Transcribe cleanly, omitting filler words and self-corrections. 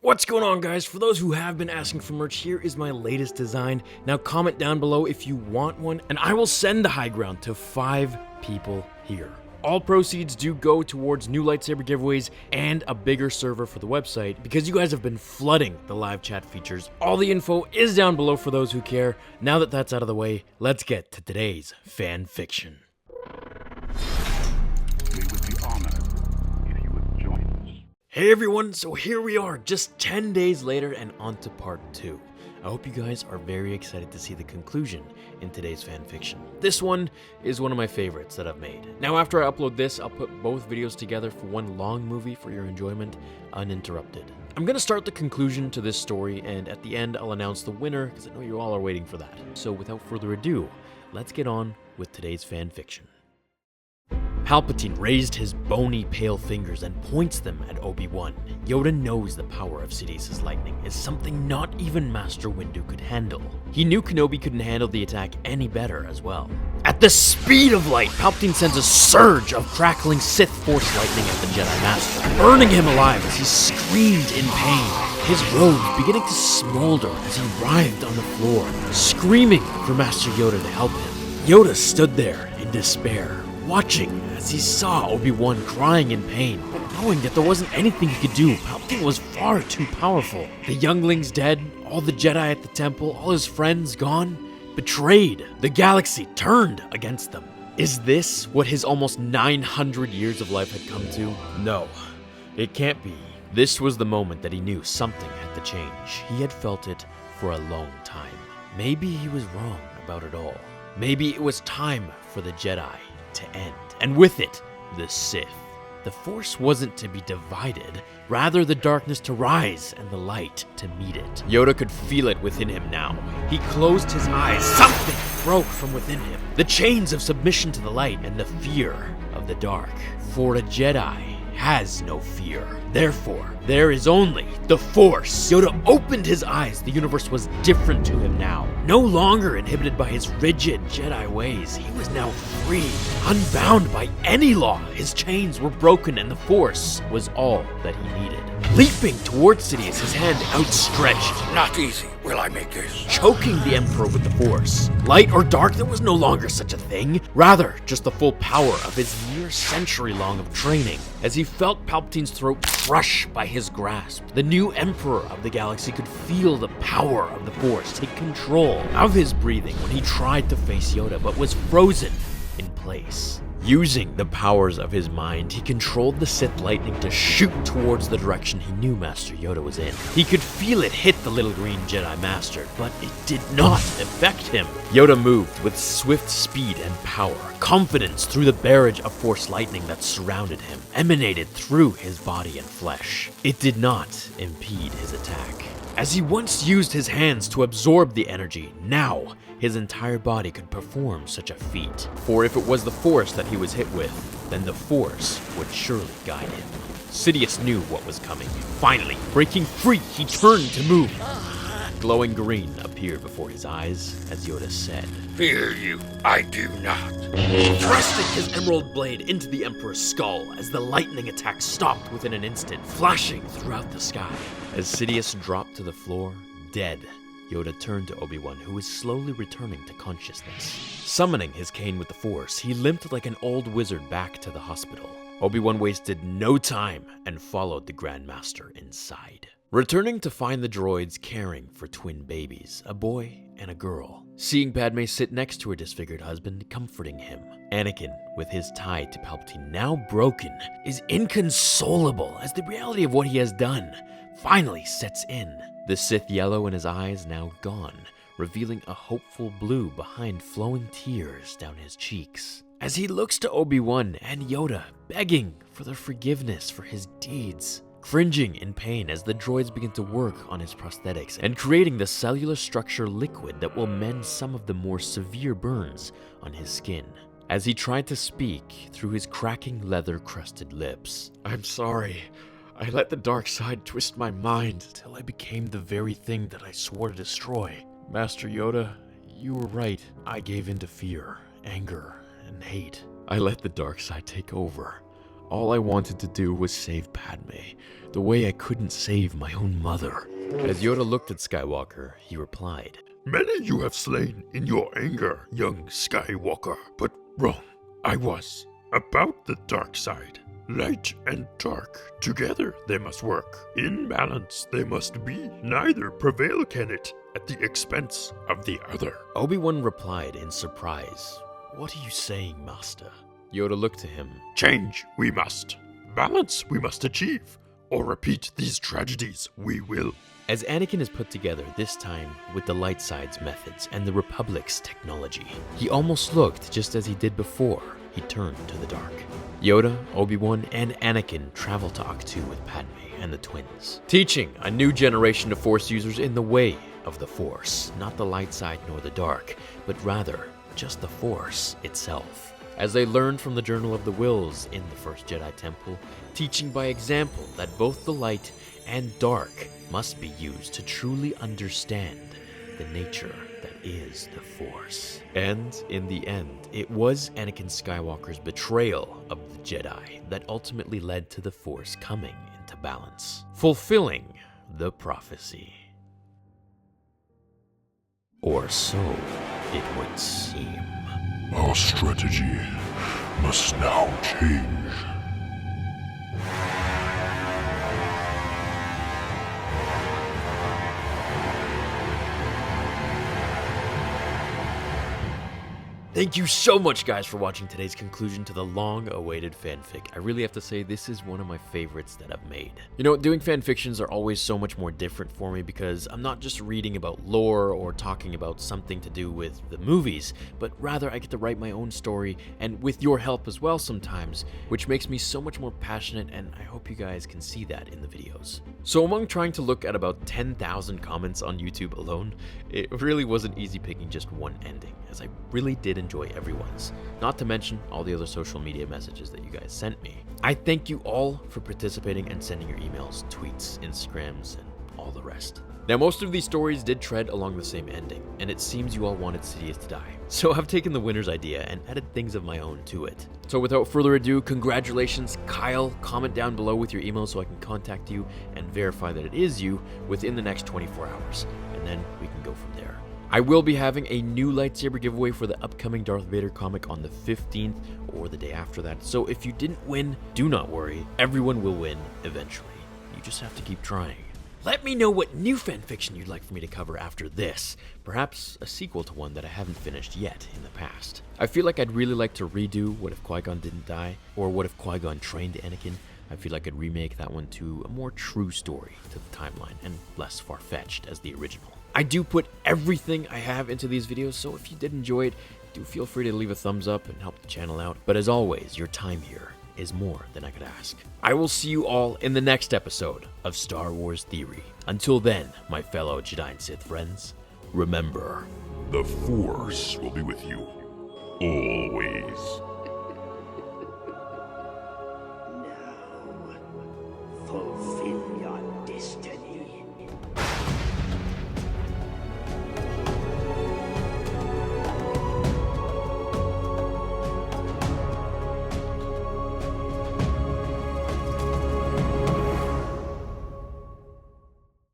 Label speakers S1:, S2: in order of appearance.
S1: What's going on, guys? For those who have been asking for merch, here is my latest design. Now comment down below if you want one, and I will send the high ground to 5 people here. All proceeds do go towards new lightsaber giveaways and a bigger server for the website because you guys have been flooding the live chat features. All the info is down below for those who care. Now that that's out of the way, let's get to today's fan fiction. Hey everyone, so here we are, just 10 days later and on to part 2. I hope you guys are very excited to see the conclusion in today's fanfiction. This one is one of my favorites that I've made. Now after I upload this, I'll put both videos together for one long movie for your enjoyment, uninterrupted. I'm gonna start the conclusion to this story, and at the end I'll announce the winner, because I know you all are waiting for that. So without further ado, let's get on with today's fanfiction. Palpatine raised his bony, pale fingers and points them at Obi-Wan. Yoda knows the power of Sidious' lightning is something not even Master Windu could handle. He knew Kenobi couldn't handle the attack any better as well. At the speed of light, Palpatine sends a surge of crackling Sith Force lightning at the Jedi Master, burning him alive as he screamed in pain. His robes beginning to smolder as he writhed on the floor, screaming for Master Yoda to help him. Yoda stood there in despair, watching as he saw Obi-Wan crying in pain, but knowing that there wasn't anything he could do. Palpatine was far too powerful. The younglings dead, all the Jedi at the temple, all his friends gone, betrayed. The galaxy turned against them. Is this what his almost 900 years of life had come to? No, it can't be. This was the moment that he knew something had to change. He had felt it for a long time. Maybe he was wrong about it all. Maybe it was time for the Jedi to end, and with it, the Sith. The Force wasn't to be divided, rather the darkness to rise and the light to meet it. Yoda could feel it within him now. He closed his eyes. Something broke from within him. The chains of submission to the light and the fear of the dark. For a Jedi has no fear. Therefore, there is only the Force. Yoda opened his eyes. The universe was different to him now. No longer inhibited by his rigid Jedi ways. He was now free, unbound by any law. His chains were broken and the Force was all that he needed. Leaping towards Sidious, his hand outstretched.
S2: Not easy, will I make this?
S1: Choking the Emperor with the Force. Light or dark, there was no longer such a thing. Rather, just the full power of his near century-long of training. As he felt Palpatine's throat crush by his grasp, the new Emperor of the galaxy could feel the power of the Force take control of his breathing when he tried to face Yoda, but was frozen in place. Using the powers of his mind, he controlled the Sith lightning to shoot towards the direction he knew Master Yoda was in. He could feel it hit the little green Jedi Master, but it did not affect him. Yoda moved with swift speed and power. Confidence through the barrage of Force lightning that surrounded him emanated through his body and flesh. It did not impede his attack. As he once used his hands to absorb the energy, now his entire body could perform such a feat. For if it was the Force that he was hit with, then the Force would surely guide him. Sidious knew what was coming. Finally, breaking free, he turned to move. Glowing green appeared before his eyes as Yoda said,
S2: Fear you, I do not.
S1: Thrusting his emerald blade into the Emperor's skull as the lightning attack stopped within an instant, flashing throughout the sky. As Sidious dropped to the floor, dead, Yoda turned to Obi-Wan, who was slowly returning to consciousness. Summoning his cane with the Force, he limped like an old wizard back to the hospital. Obi-Wan wasted no time and followed the Grand Master inside. Returning to find the droids caring for twin babies, a boy and a girl. Seeing Padme sit next to her disfigured husband, comforting him. Anakin, with his tie to Palpatine now broken, is inconsolable as the reality of what he has done finally sets in. The Sith yellow in his eyes now gone, revealing a hopeful blue behind flowing tears down his cheeks. As he looks to Obi-Wan and Yoda, begging for their forgiveness for his deeds. Cringing in pain as the droids begin to work on his prosthetics and creating the cellular structure liquid that will mend some of the more severe burns on his skin. As he tried to speak through his cracking leather-crusted lips. I'm sorry. I let the dark side twist my mind till I became the very thing that I swore to destroy. Master Yoda, you were right. I gave in to fear, anger, and hate. I let the dark side take over. All I wanted to do was save Padme, the way I couldn't save my own mother. As Yoda looked at Skywalker, he replied,
S2: Many you have slain in your anger, young Skywalker, but wrong. I was. About the dark side. Light and dark, together they must work. In balance they must be, neither prevail can it at the expense of the other.
S1: Obi-Wan replied in surprise, What are you saying, Master? Yoda looked to him.
S2: Change we must. Balance we must achieve. Or repeat these tragedies we will.
S1: As Anakin is put together, this time with the light side's methods and the Republic's technology, he almost looked just as he did before he turned to the dark. Yoda, Obi-Wan, and Anakin travel to Ahch-To with Padme and the twins, teaching a new generation of Force users in the way of the Force, not the light side nor the dark, but rather just the Force itself. As they learned from the Journal of the Wills in the First Jedi Temple, teaching by example that both the light and dark must be used to truly understand the nature that is the Force. And in the end, it was Anakin Skywalker's betrayal of the Jedi that ultimately led to the Force coming into balance, fulfilling the prophecy. Or so it would seem.
S3: Our strategy must now change.
S1: Thank you so much, guys, for watching today's conclusion to the long-awaited fanfic. I really have to say this is one of my favorites that I've made. You know, doing fanfictions are always so much more different for me because I'm not just reading about lore or talking about something to do with the movies, but rather I get to write my own story and with your help as well sometimes, which makes me so much more passionate, and I hope you guys can see that in the videos. So among trying to look at about 10,000 comments on YouTube alone, it really wasn't easy picking just one ending, as I really did enjoy everyone's, not to mention all the other social media messages that you guys sent me. I thank you all for participating and sending your emails, tweets, Instagrams, and all the rest. Now, most of these stories did tread along the same ending, and it seems you all wanted Sidious to die. So I've taken the winner's idea and added things of my own to it. So without further ado, congratulations, Kyle. Comment down below with your email so I can contact you and verify that it is you within the next 24 hours, and then we can go from there. I will be having a new lightsaber giveaway for the upcoming Darth Vader comic on the 15th or the day after that. So if you didn't win, do not worry. Everyone will win eventually. You just have to keep trying. Let me know what new fanfiction you'd like for me to cover after this. Perhaps a sequel to one that I haven't finished yet in the past. I feel like I'd really like to redo What If Qui-Gon Didn't Die, or What If Qui-Gon Trained Anakin. I feel like I'd remake that one to a more true story to the timeline and less far-fetched as the original. I do put everything I have into these videos, so if you did enjoy it, do feel free to leave a thumbs up and help the channel out. But as always, your time here is more than I could ask. I will see you all in the next episode of Star Wars Theory. Until then, my fellow Jedi and Sith friends, remember,
S3: The Force will be with you always.